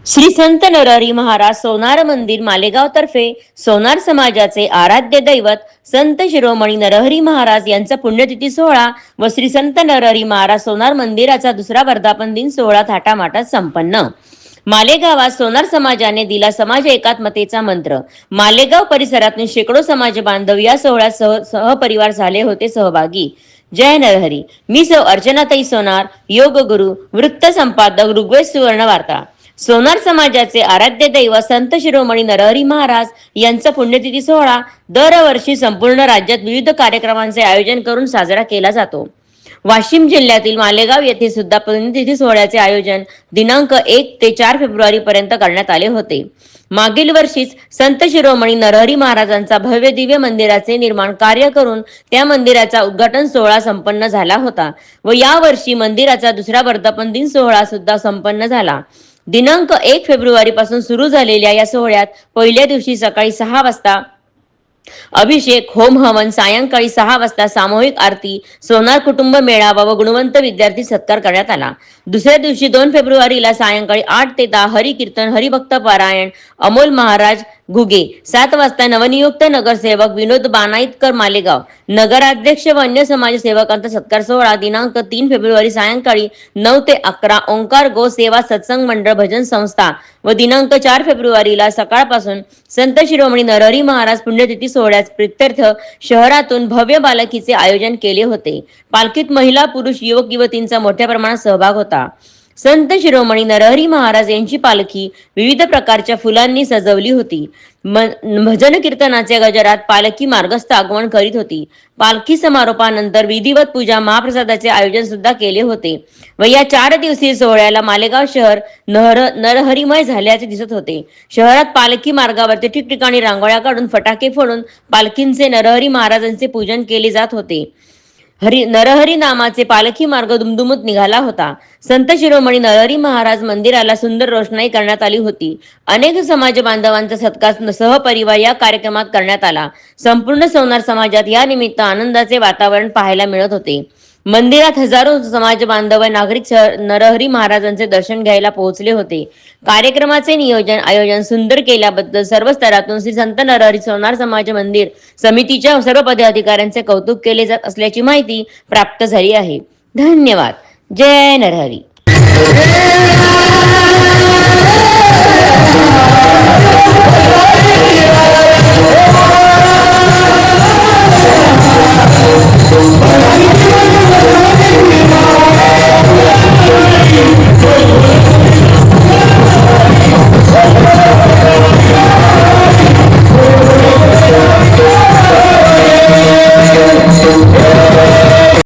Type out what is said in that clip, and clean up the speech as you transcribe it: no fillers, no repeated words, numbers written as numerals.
श्री संत नरहरी महाराज सोनार मंदिर मालेगाव तर्फे सोनार समाजाचे आराध्य दैवत संत शिरोमणी नरहरी महाराज यांचा पुण्यतिथी सोहळा व श्री संत नरहरी महाराज सोनार मंदिराचा दुसरा वर्धापन दिन सोहळा थाटामाटात संपन्न। मालेगावात सोनार समाजाने दिला समाज एकात्मतेचा मंत्र। मालेगाव परिसरातून शेकडो समाज बांधव या सोहळ्यात सहपरिवार झाले होते सहभागी। जय नरहरी। मी सौ अर्चनाताई सोनार, योग गुरु, वृत्त संपादक, ऋग्वेद सुवर्ण वार्ता। सोनार समाजाचे आराध्य दैवत संत शिरोमणी नरहरी महाराज यांचा पुण्यतिथी सोहळा दरवर्षी संपूर्ण राज्यात विविध कार्यक्रमांचे आयोजन करून साजरा केला जातो। वाशिम जिल्ह्यातील मालेगाव येथे सुद्धा पुण्यतिथी सोहळ्याचे आयोजन दिनांक 1 ते 4 फेब्रुवारी पर्यंत करण्यात आले होते। मागील वर्षीच संत शिरोमणी नरहरी महाराजांचा भव्य दिव्य मंदिराचे निर्माण कार्य करून त्या मंदिराचा उद्घाटन सोहळा संपन्न झाला होता व या वर्षी मंदिराचा दुसरा वर्धापन दिन सोहळा सुद्धा संपन्न झाला। दिनांक 1 फेब्रुवारी पासून सुरू झालेल्या या सोहळ्यात पहिल्या दिवशी सकाळी 6 वाजता अभिषेक, होम हवन, सायंकाळी 6 वाजता सामूहिक आरती, सोनार कुटुंब मेळावा व गुणवंत विद्यार्थी सत्कार करण्यात आला। दुसऱ्या दिवशी 2 फेब्रुवारीला सायंकाळी 8 ते 10 हरी कीर्तन, हरिभक्त पारायण, अमोल महाराज घुगे। 7 वाजता नवनियुक्त नगरसेवक विनोद बानाईतकर मालेगाव, नगराध्यक्ष व अन्य समाजसेवकांचा सत्कार सोहळा दिनांक 3 फेब्रुवारी सायंकाळी 9 ते 11 ओंकार गो सेवा सत्संग मंडळ भजन संस्था व दिनांक 4 फेब्रुवारीला सकाळपासून संत शिरोमणी नरहरी महाराज पुण्यतिथी सोहळ्यास प्रित्यर्थ शहरातून भव्य पालखीचे आयोजन केले होते। पालखीत महिला, पुरुष, युवक युवतींचा मोठ्या प्रमाणात सहभाग होता। संत शिरोमणी नरहरी महाराज यांची पालखी विविध प्रकारच्या फुलांनी सजवली होती। भजन कीर्तनाच्या गजरात पालखी मार्गस्थ आगमन करीत होती। पालखी समारोपानंतर विधिवत पूजा महाप्रसादाचे आयोजन सुद्धा केले होते व या 4 दिवसीय सोहळ्याला मालेगाव शहर नरहरीमय झाल्याचे दिसत होते। शहरात पालखी मार्गावरती ठिकठिकाणी रांगोळ्या काढून फटाके फोडून पालखींचे नरहरी महाराजांचे पूजन केले जात होते। नरहरी नामाचे पालखी मार्ग दुमदुमत निघाला होता। संत शिरोमणी नरहरी महाराज मंदिराला सुंदर रोषणाई करण्यात आली होती। अनेक समाज बांधवांचा सत्कार सहपरिवार या कार्यक्रमात करण्यात आला। संपूर्ण सोनार समाजात या निमित्त आनंदाचे वातावरण पाहायला मिळत होते। मंदिरात हजारो समाज बांधव व नागरिक नरहरी महाराजांचे दर्शन घ्यायला पोहोचले होते। कार्यक्रमाचे आयोजन सुंदर केल्याबद्दल सर्व स्तरातून श्री संत नरहरी सोनार समाज मंदिर समितीच्या सर्व पदाधिकाऱ्यांचे कौतुक केले जात असल्याची माहिती प्राप्त झाली आहे। धन्यवाद। जय नरहरी।